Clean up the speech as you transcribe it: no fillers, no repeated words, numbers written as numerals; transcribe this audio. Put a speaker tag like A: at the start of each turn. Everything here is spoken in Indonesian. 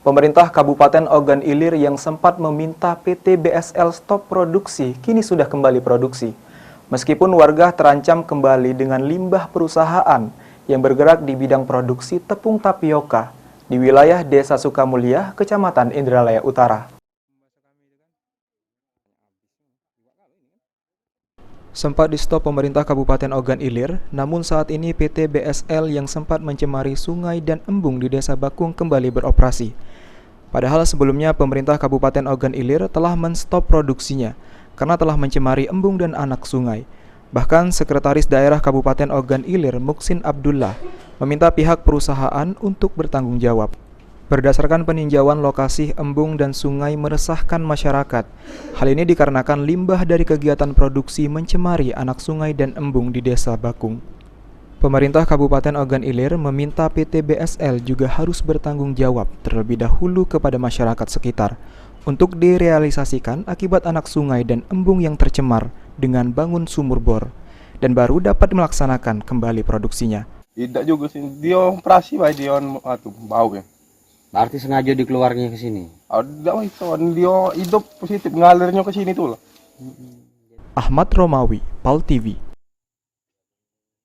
A: Pemerintah Kabupaten Ogan Ilir yang sempat meminta PT BSL stop produksi, kini sudah kembali produksi. Meskipun warga terancam kembali dengan limbah perusahaan yang bergerak di bidang produksi tepung tapioka di wilayah Desa Sukamulya, Kecamatan Indralaya Utara. Sempat di-stop pemerintah Kabupaten Ogan Ilir, namun saat ini PT BSL yang sempat mencemari sungai dan embung di Desa Bakung kembali beroperasi. Padahal sebelumnya pemerintah Kabupaten Ogan Ilir telah men-stop produksinya karena telah mencemari embung dan anak sungai. Bahkan Sekretaris Daerah Kabupaten Ogan Ilir Muksin Abdullah meminta pihak perusahaan untuk bertanggung jawab. Berdasarkan peninjauan lokasi embung dan sungai meresahkan masyarakat. Hal ini dikarenakan limbah dari kegiatan produksi mencemari anak sungai dan embung di Desa Bakung. Pemerintah Kabupaten Ogan Ilir meminta PT BSL juga harus bertanggung jawab terlebih dahulu kepada masyarakat sekitar untuk direalisasikan akibat anak sungai dan embung yang tercemar dengan bangun sumur bor dan baru dapat melaksanakan kembali produksinya.
B: Tidak juga sih, dia operasi baik dia bau ya.
C: Berarti sengaja dikeluarnya ke sini.
B: Ada itu dia hidup positif ngalirnya ke sini tuh lah.
A: Ahmad Romawi, PAL TV.